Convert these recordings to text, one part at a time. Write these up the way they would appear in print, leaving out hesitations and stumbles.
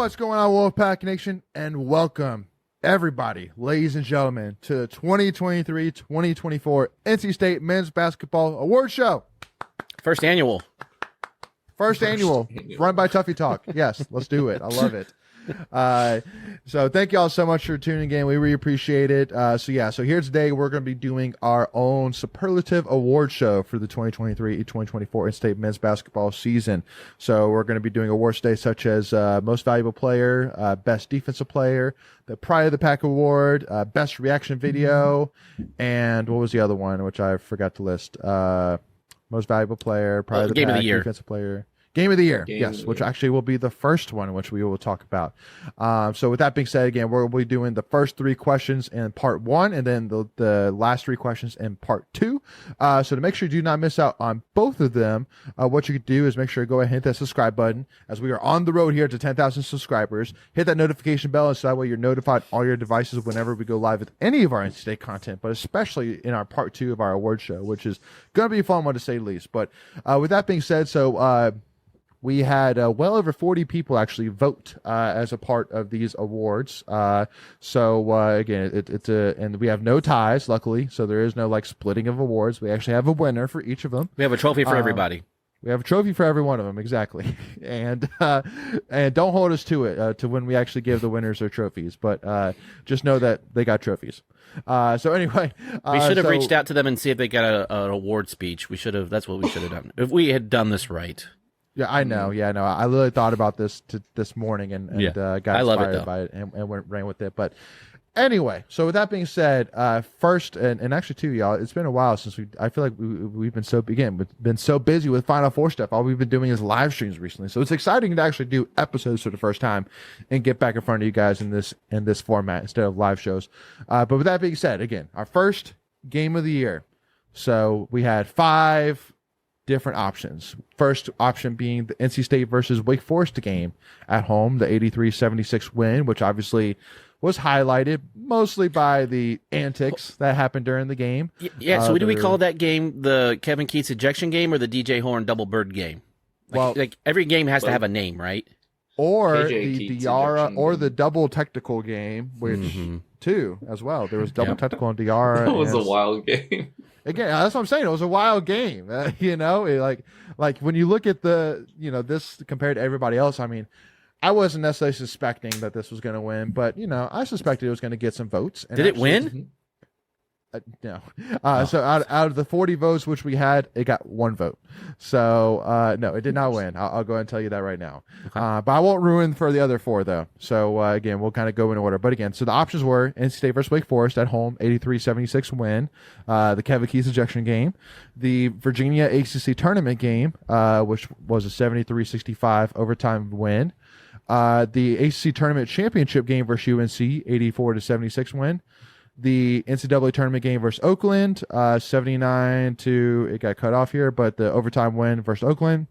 What's going on, Wolfpack Nation? And welcome, everybody, ladies and gentlemen, to the 2023-2024 NC State Men's Basketball Award Show. First annual, run by Tuffy Talk. Yes, let's do it. I love it. So thank you all so much for tuning in. We really appreciate it. So here today we're going to be doing our own superlative award show for the 2023-2024 NC State men's basketball season. So we're going to be doing awards today such as most valuable player, best defensive player, the Pride of the Pack award, best reaction video, and what was the other one which I forgot to list? Most valuable player, Pride of the Game Pack, of the Year. defensive player. Game of the Year, yes, which actually will be the first one, which we will talk about. So with that being said, again, we'll be doing the first three questions in part one, and then the last three questions in part two. So to make sure you do not miss out on both of them, what you could do is make sure to go ahead and hit that subscribe button, as we are on the road here to 10,000 subscribers. Hit that notification bell, so that way you're notified on all your devices whenever we go live with any of our NC State content, but especially in our part two of our award show, which is going to be a fun one to say the least. But with that being said, we had well over 40 people actually vote as a part of these awards. Again, and we have no ties, luckily, so there is no like splitting of awards. We actually have a winner for each of them. we have a trophy for everybody. We have a trophy for every one of them, exactly. And don't hold us to it to when we actually give the winners their trophies, but just know that they got trophies. So anyway, We should have reached out to them and see if they got an award speech. We should have. That's what we should have done if we had done this right. Yeah, I know. Yeah, no, I really thought about this this morning and got inspired by it and ran with it. But anyway, so with that being said, first and actually too, y'all, it's been a while since I feel like we've been so busy with Final Four stuff. All we've been doing is live streams recently, so it's exciting to actually do episodes for the first time and get back in front of you guys in this format instead of live shows. But with that being said, again, our first game of the year. So we had 5 different options. First option being the NC State versus Wake Forest game at home, the 83-76 win, which obviously was highlighted mostly by the antics that happened during the game. Yeah, so do we call that game the Kevin Keats ejection game or the DJ Horn double bird game? Like every game has to have a name, right? Or KJ the Keats Diarra or ejection the double technical game, which too as well. There was double technical on Diarra. That was a wild game. Again, that's what I'm saying. It was a wild game. Like when you look at this compared to everybody else, I mean, I wasn't necessarily suspecting that this was going to win, but I suspected it was going to get some votes. And Did it win? No. So out of the 40 votes which we had, it got 1 vote. So no, it did not win. I'll go ahead and tell you that right now. Okay. But I won't ruin for the other 4 though. So again, we'll kind of go in order. But again, so the options were NC State versus Wake Forest at home, 83-76 win. The Kevin Keats ejection game, the Virginia ACC tournament game, which was a 73-65 overtime win. The ACC tournament championship game versus UNC, 84-76 win. The NCAA tournament game versus Oakland, 79 to, it got cut off here, but the overtime win versus Oakland.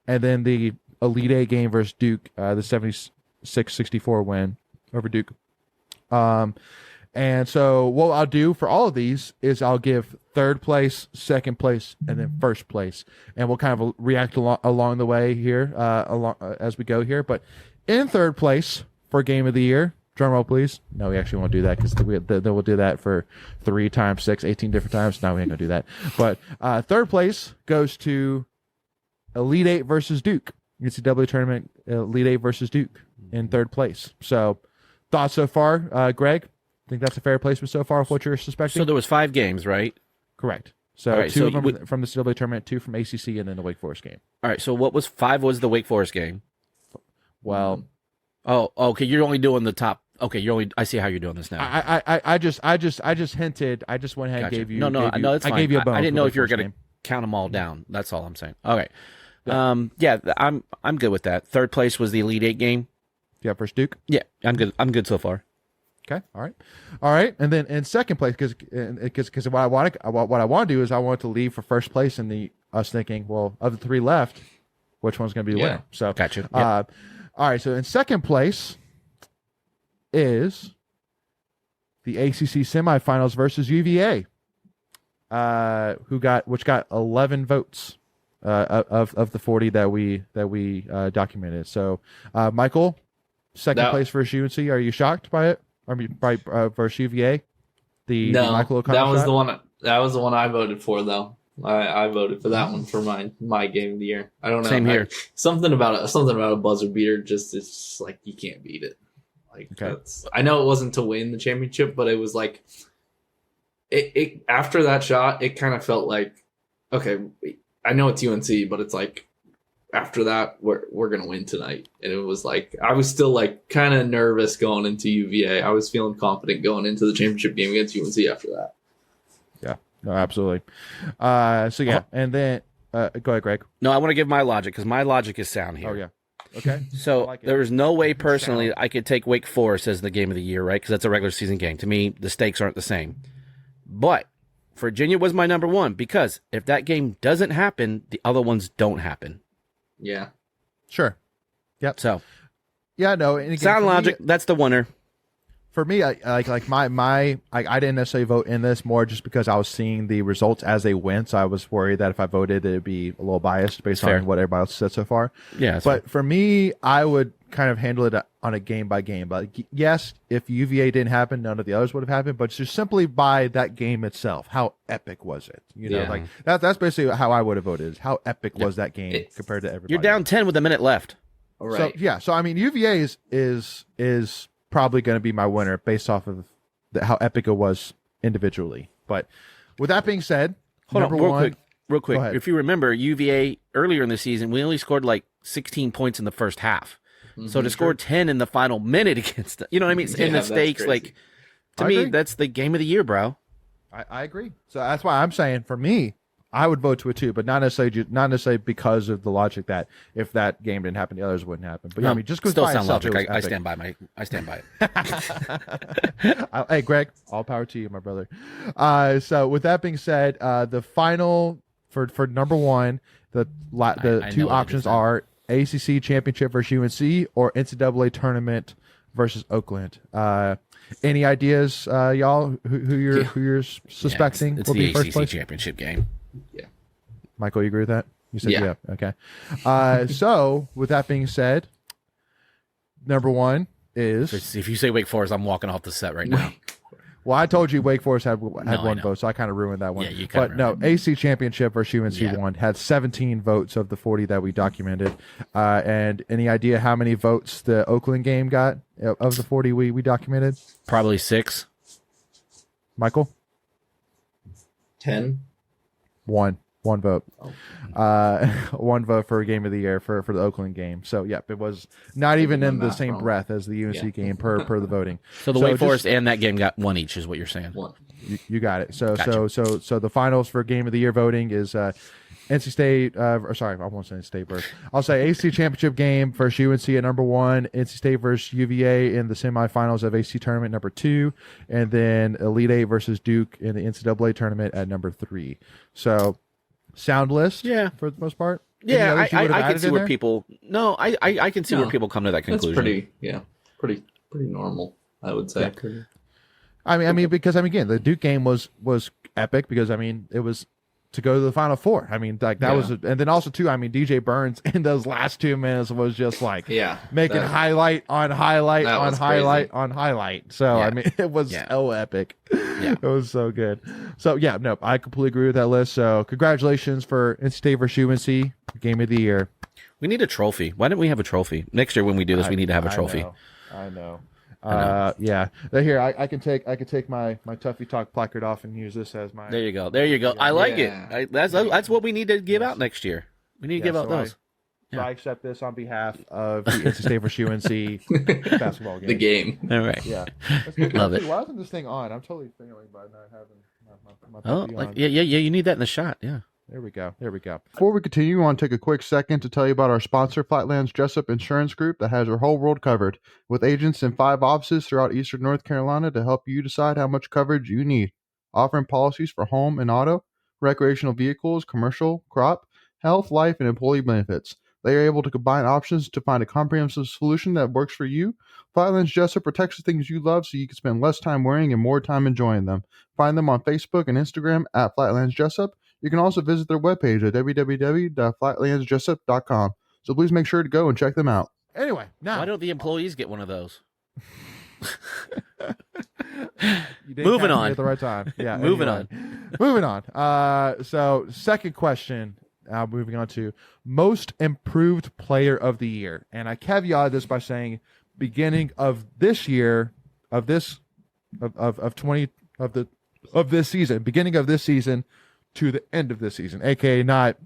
And then the Elite Eight game versus Duke, the 76-64 win over Duke. And so what I'll do for all of these is I'll give third place, second place, and then first place. And we'll kind of react along the way here, as we go here. But in third place for Game of the Year, drum roll, please. No, we actually won't do that because we'll do that for 3 times 6, 18 different times. No, we ain't going to do that. But third place goes to Elite Eight versus Duke. NCAA tournament, Elite Eight versus Duke in third place. So thoughts so far, Greg? Think that's a fair placement so far of what you're suspecting? So there was 5 games, right? Correct. So right, 2 of them from the NCAA tournament, 2 from ACC, and then the Wake Forest game. All right, so what was 5 was the Wake Forest game. Well, oh, okay, you're only doing the top. Okay, I see how you're doing this now. I just hinted. I just went ahead and gave you. No, it's fine. I gave you a bone. I didn't know if you were going to count them all down. That's all I'm saying. Okay. Yeah, I'm good with that. Third place was the Elite Eight game. Yeah, versus Duke. Yeah, I'm good. I'm good so far. Okay, all right, and then in second place, because what I want to do is I want to leave for first place, and us thinking, well, of the 3 left, which one's going to be the winner? So gotcha. Yep. All right, so in second place is the ACC semifinals versus UVA, which got 11 votes of the 40 that we documented. So, Michael, second place versus UNC. Are you shocked by it? I mean, by versus UVA? The Michael O'Connell that was shot? the one. That was the one I voted for, though. I voted for that one for my game of the year. I don't know. Same here. Something about a buzzer beater. It's just like you can't beat it. Like I know it wasn't to win the championship, but it was like it after that shot, it kind of felt like, okay, I know it's UNC, but it's like after that we're gonna win tonight. And it was like I was still like kind of nervous going into UVA. I was feeling confident going into the championship game against UNC after that. Yeah, no, absolutely. So yeah, and then go ahead, Greg. No, I want to give my logic because my logic is sound here. Oh yeah. Okay. So like there's no way personally I could take Wake Forest as the game of the year, right? Because that's a regular season game. To me, the stakes aren't the same. But Virginia was my number one because if that game doesn't happen, the other ones don't happen. Yeah. Sure. Yep. So. Yeah. No. And again, sound logic. That's the winner. For me, I didn't necessarily vote in this more just because I was seeing the results as they went. So I was worried that if I voted, it'd be a little biased based on what everybody else said so far. Yeah. But for me, I would kind of handle it on a game by game. But yes, if UVA didn't happen, none of the others would have happened. But just simply by that game itself, how epic was it? You know, like that's basically how I would have voted. Is how epic was that game compared to everybody? You're down 10 with a minute left. All right. So so I mean, UVA is probably going to be my winner based off of how epic it was individually. But with that being said, Hold on, real quick. If you remember, UVA earlier in the season, we only scored like 16 points in the first half. Mm-hmm, so to score 10 in the final minute against them, you know what I mean? In the stakes, like to me, that's the game of the year, bro. I agree. So that's why I'm saying for me, I would vote to a 2, but not necessarily because of the logic that if that game didn't happen, the others wouldn't happen. But yeah, I mean, just still by sound itself, logic. I stand by it. Hey, Greg, all power to you, my brother. So with that being said, the final for number one, the two options are ACC championship versus UNC or NCAA tournament versus Oakland. Any ideas, y'all? Who you're suspecting it's will the be first ACC place? championship game. Yeah. Michael, you agree with that? You said yeah. Okay. So with that being said, number one is. If you say Wake Forest, I'm walking off the set right now. Well, I told you Wake Forest had one vote, so I kind of ruined that one. Yeah, you but no, AC Championship versus UNC won, had 17 votes of the 40 that we documented. And any idea how many votes the Oakland game got of the 40 we documented? Probably 6. Michael? 10. One vote. One vote for game of the year for the Oakland game. So yeah, it was not even in the same breath as the UNC game per the voting. So the Wake Forest and that game got 1 each, is what you're saying. One. You got it. So gotcha. so the finals for game of the year voting is NC State. Sorry, I won't say NC State first. I'll say AC championship game versus UNC at number 1. NC State versus UVA in the semifinals of AC tournament number 2, and then Elite Eight versus Duke in the NCAA tournament at number 3. So. Sound list, for the most part. Yeah, I can see where people. No, I can see where people come to that conclusion. That's pretty normal, I would say. Yeah. I mean, because again, the Duke game was epic because it was to go to the Final Four. I mean, like that was, and then also too. I mean, DJ Burns in those last 2 minutes was just like making highlight on highlight on highlight on highlight. So I mean, it was so epic. Yeah, it was so good. So yeah, no, I completely agree with that list. So congratulations for NC State versus UNC game of the year. We need a trophy. Why don't we have a trophy next year when we do this? We need to have a trophy. I know. Yeah. Here, I can take my Tuffy Talk placard off and use this as my. There you go. I like it. That's what we need to give out next year. We need to give out those. So I accept this on behalf of the NC State versus UNC basketball game. The game. All right. Yeah. Love it. Why isn't this thing on? I'm totally failing by not having my on. Yeah. You need that in the shot. Yeah. There we go. Before we continue, I want to take a quick second to tell you about our sponsor, Flatlands Jessup Insurance Group, that has your whole world covered, with agents in 5 offices throughout eastern North Carolina to help you decide how much coverage you need. Offering policies for home and auto, recreational vehicles, commercial, crop, health, life, and employee benefits. They are able to combine options to find a comprehensive solution that works for you. Flatlands Jessup protects the things you love so you can spend less time worrying and more time enjoying them. Find them on Facebook and Instagram at Flatlands Jessup. You can also visit their webpage at www.flatlandsjessup.com. So please make sure to go and check them out. Anyway, now why don't the employees get one of those? Moving on at the right time. Yeah. Moving on. So second question. Moving on to most improved player of the year, and I caveat this by saying beginning of this year, of this season, beginning of this season to the end of this season, aka not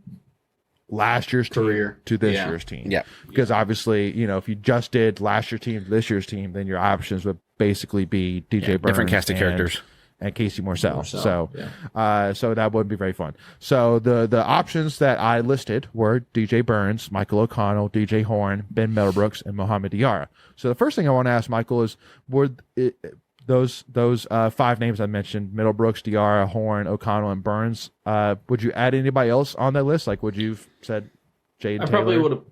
last year's career to this year's team. Yeah. Because obviously, if you just did last year's team to this year's team, then your options would basically be DJ Burns, different cast of characters, and Casey Morsell. So that wouldn't be very fun. So the options that I listed were DJ Burns, Michael O'Connell, DJ Horn, Ben Middlebrooks, and Mohamed Diarra. So the first thing I want to ask Michael is, those five names I mentioned, Middlebrooks, Diarra, Horn, O'Connell, and Burns, would you add anybody else on that list? Like, would you have said Jaden Taylor? I probably would have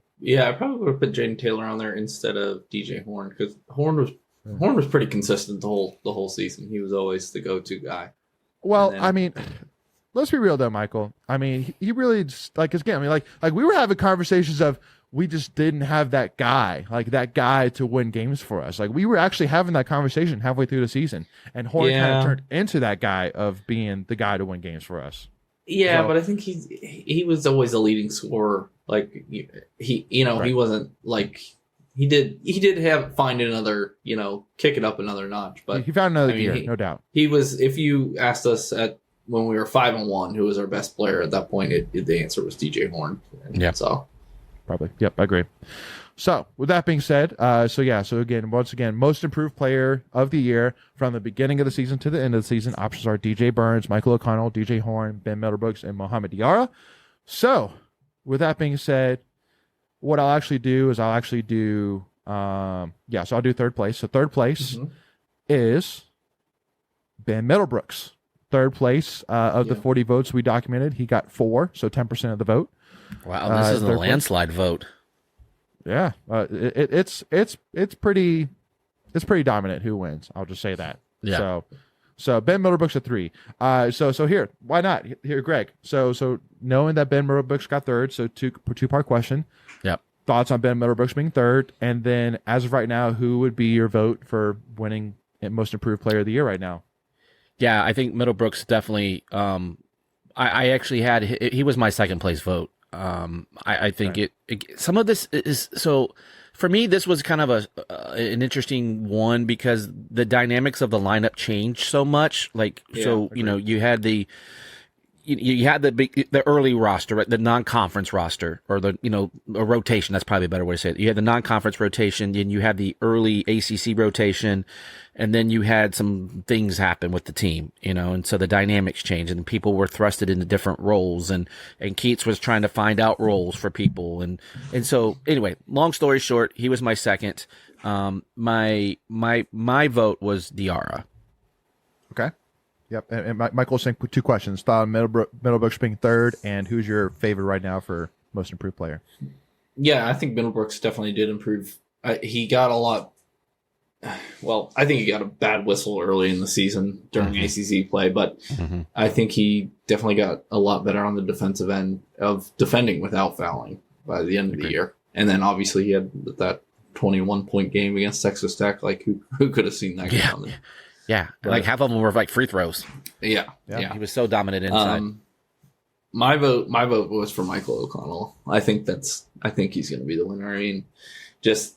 put Jaden Taylor on there instead of DJ Horn, because Horn was pretty consistent the whole season. He was always the go-to guy. Well, I mean, let's be real though, Michael. I mean, he really just, again, I mean, like we were having conversations of, we just didn't have that guy to win games for us. Like, we were actually having that conversation halfway through the season, and Horn kind of turned into that guy of being the guy to win games for us. Yeah, but I think he was always a leading scorer. Like, he wasn't like, he did find another, kick it up another notch. But he found another gear, no doubt. He was. If you asked us when we were 5-1, who was our best player at that point, the answer was DJ Horn. Yeah. So. Probably. Yep, I agree. So with that being said, so once again, most improved player of the year from the beginning of the season to the end of the season. Options are DJ Burns, Michael O'Connell, DJ Horn, Ben Middlebrooks, and Mohamed Diarra. So with that being said, what I'll actually do is so I'll do third place. So third place is Ben Middlebrooks. Third place of the 40 votes we documented, he got 4, so 10% of the vote. Wow, this is a landslide vote. Yeah, it's pretty dominant who wins. I'll just say that. Yeah. So Ben Middlebrooks at 3. So here, why not? Here, Greg. So knowing that Ben Middlebrooks got 3rd, so two-part question. Yep. Thoughts on Ben Middlebrooks being 3rd, and then as of right now, who would be your vote for winning most improved player of the year right now? Yeah, I think Middlebrooks definitely. I actually had he was my second place vote. I think some of this is so for me. This was kind of an interesting one because the dynamics of the lineup changed so much. You had you had the early roster, right? The non-conference roster, or a rotation. That's probably a better way to say it. You had the non-conference rotation, and you had the early ACC rotation, and then you had some things happen with the team, and so the dynamics changed, and people were thrusted into different roles, and Keats was trying to find out roles for people, and so anyway, long story short, he was my second. My vote was Diarra. Okay. Yep, and Michael's saying 2 questions. Thought Middlebrooks being 3rd, and who's your favorite right now for most improved player? Yeah, I think Middlebrooks definitely did improve. He got a lot. Well, I think he got a bad whistle early in the season during ACC play, but I think he definitely got a lot better on the defensive end of defending without fouling by the end of the year. And then obviously he had that 21-point game against Texas Tech. Like, who could have seen that coming? Yeah, like half of them were like free throws. Yeah. He was so dominant inside. My vote was for Michael O'Connell. I think he's going to be the winner. I mean, just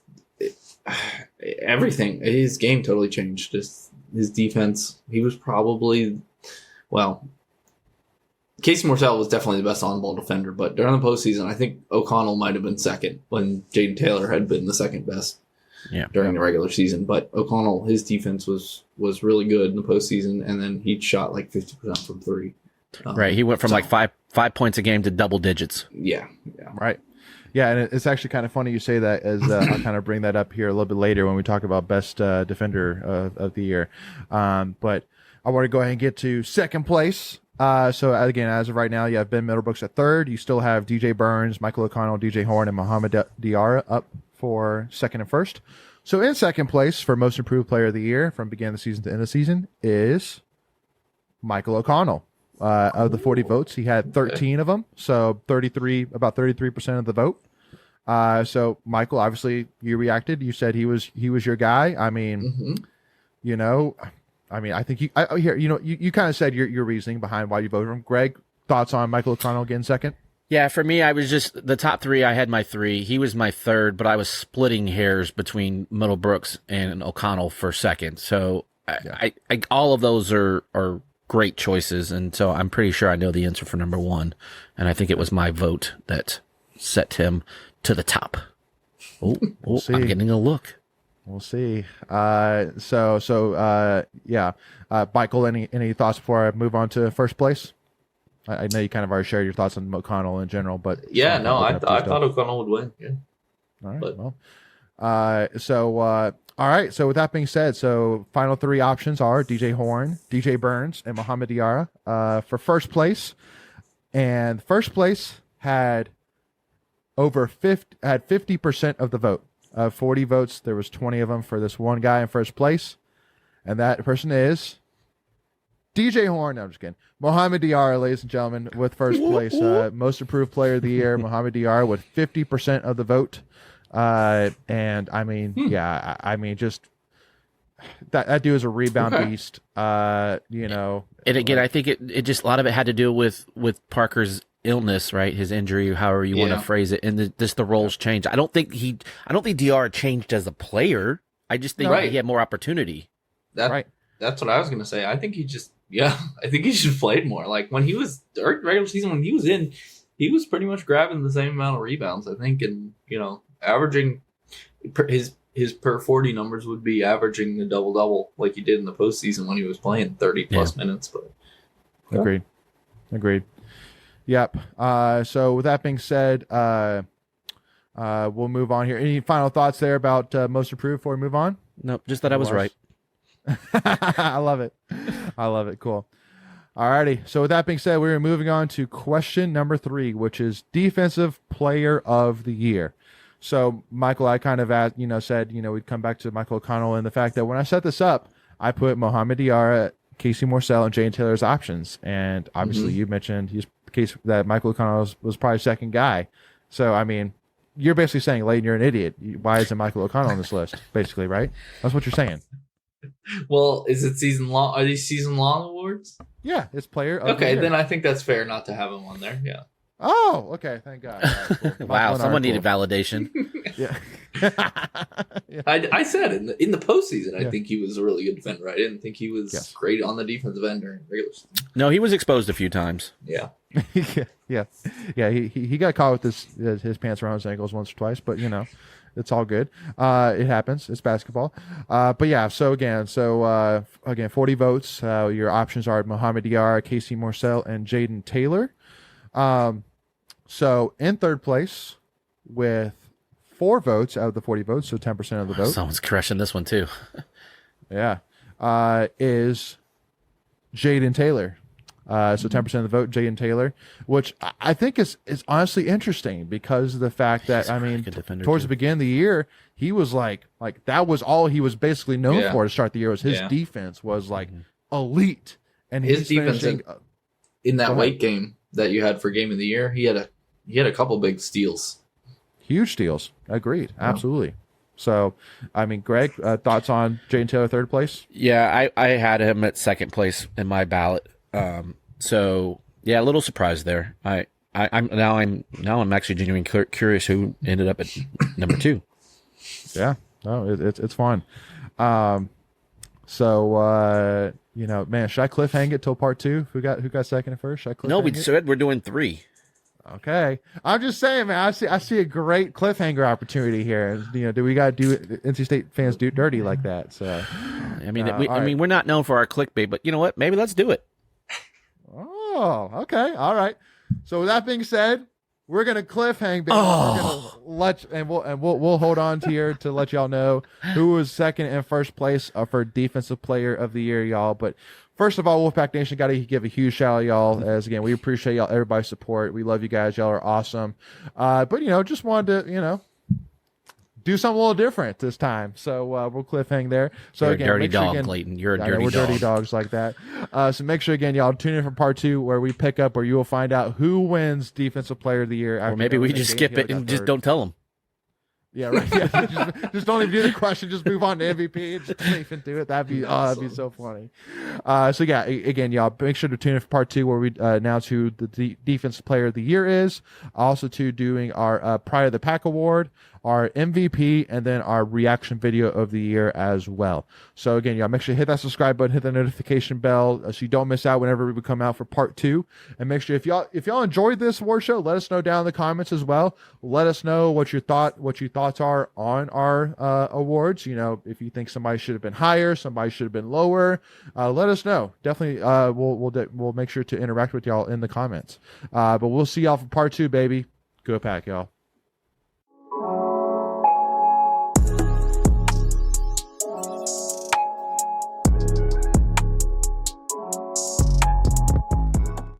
everything. His game totally changed. Just his defense. He was probably, Casey Morsell was definitely the best on-ball defender, but during the postseason, I think O'Connell might have been second when Jaden Taylor had been the second best. During the regular season, but O'Connell, his defense was really good in the postseason, and then he shot like 50% from 3. Right, he went from like five points a game to double digits. Yeah, right. Yeah, and it's actually kind of funny you say that, as I'll kind of bring that up here a little bit later when we talk about best defender of the year. But I want to go ahead and get to second place. So again, as of right now, you have Ben Middlebrooks at 3rd. You still have DJ Burns, Michael O'Connell, DJ Horn, and Mohamed Diarra up for 2nd and 1st. So in second place for most improved player of the year from beginning of the season to end of the season is Michael O'Connell. Of the 40 votes, he had 13 of them, so about 33% of the vote. So Michael, obviously you reacted. You said he was your guy. I mean, I think you kind of said your reasoning behind why you voted for him. Greg, thoughts on Michael O'Connell again second? Yeah, for me, I was just the top three. I had my three. He was my third, but I was splitting hairs between Middlebrooks and O'Connell for second. So I all of those are great choices, and so I'm pretty sure I know the answer for number one, and I think it was my vote that set him to the top. I'm getting a look. We'll see. Michael, any thoughts before I move on to first place? I know you kind of already shared your thoughts on O'Connell in general, but I thought O'Connell would win. Yeah. All right. All right. So with that being said, final three options are DJ Horn, DJ Burns, and Mohamed Diarra for first place. And first place had 50% of the vote. 40 votes. There was 20 of them for this one guy in first place, and that person is DJ Horn. No, I'm just kidding. Mohamed Diarra, ladies and gentlemen, with first place. Most improved player of the year, Mohamed Diarra, with 50% of the vote. And I mean, just that dude is a rebound beast. And again, I think it just a lot of it had to do with Parker's illness, right? His injury, however you want to phrase it, and the roles changed. I don't think Diarra changed as a player. I just think he had more opportunity. That's what I was gonna say. I think he just I think he should have played more. Like when he was regular season, when he was in, he was pretty much grabbing the same amount of rebounds, I think, and averaging his per 40 numbers would be averaging the double like he did in the postseason when he was playing 30 plus minutes. But agreed. Yep. So with that being said, we'll move on here. Any final thoughts there about most improved before we move on? Nope, just that I was right. I love it. Cool. Alrighty. So with that being said, we're moving on to question number 3, which is defensive player of the year. So Michael, I kind of said, we'd come back to Michael O'Connell and the fact that when I set this up, I put Mohamed Diarra, Casey Morsell, and Jay Taylor as options. And obviously you mentioned he's the case that Michael O'Connell was probably second guy. So, I mean, you're basically saying, Layton, you're an idiot. Why isn't Michael O'Connell on this list? Basically, right? That's what you're saying. Well, is it season long? Are these season long awards? Yeah, it's player of the year. Then I think that's fair not to have him on there. Yeah. Oh, okay. Thank God. Right, cool. Wow, someone needed validation. Yeah. I said in the postseason, I think he was a really good defender. I didn't think he was great on the defensive end during regular season. No, he was exposed a few times. Yeah. Yeah. He got caught with his pants around his ankles once or twice, but it's all good. It happens. It's basketball. But yeah. So again, 40 votes. Your options are Mohamed Diarra, Casey Morsell, and Jaden Taylor. So in third place with 4 votes out of the 40 votes, so 10% of the vote. Someone's crushing this one too. Yeah. Is Jaden Taylor. So 10% of the vote, Jaden Taylor, which I think is honestly interesting because of the fact that, towards the beginning of the year, he was like that was all he was basically known for to start the year was his defense was like elite. And his defense in that weight game that you had for game of the year, he had a couple big steals. Huge steals. Agreed. Absolutely. So, Greg, thoughts on Jaden Taylor third place? Yeah, I had him at second place in my ballot. So yeah, a little surprised there. I'm actually genuinely curious who ended up at number 2. Yeah, no, it's fun. Man, should I cliffhang it till part 2? Who got second and first? No, we said we're doing 3. Okay, I'm just saying, man. I see a great cliffhanger opportunity here. Do we got to do NC State fans do dirty like that? So, we're not known for our clickbait, but you know what? Maybe let's do it. Oh, okay, all right. So with that being said, we're gonna cliffhang. We'll hold on to here to let y'all know who was second and first place for defensive player of the year, y'all. But first of all, Wolfpack Nation, got to give a huge shout out, y'all. As again, we appreciate y'all, everybody's support. We love you guys. Y'all are awesome. But just wanted to do something a little different this time. So we'll cliffhang there. So you're again, a dirty dog, Clayton. You're a dirty dog. We're dirty dogs like that. So make sure again, y'all tune in for part 2 where we pick up where you will find out who wins defensive player of the year. Or maybe we just skip it and just don't tell them. Yeah, right. Yeah, just don't even do the question. Just move on to MVP and just don't even do it. That'd be so funny. So yeah, again, y'all make sure to tune in for part 2 where we announce who the defensive player of the year is. Also, doing our Pride of the Pack award, our MVP, and then our reaction video of the year as well. So again, y'all make sure to hit that subscribe button, hit the notification bell, so you don't miss out whenever we come out for part 2. And make sure if y'all enjoyed this award show, let us know down in the comments as well. Let us know what your thoughts are on our awards. You know, if you think somebody should have been higher, somebody should have been lower, let us know. Definitely, we'll make sure to interact with y'all in the comments. But we'll see y'all for part 2, baby. Go Pack, y'all.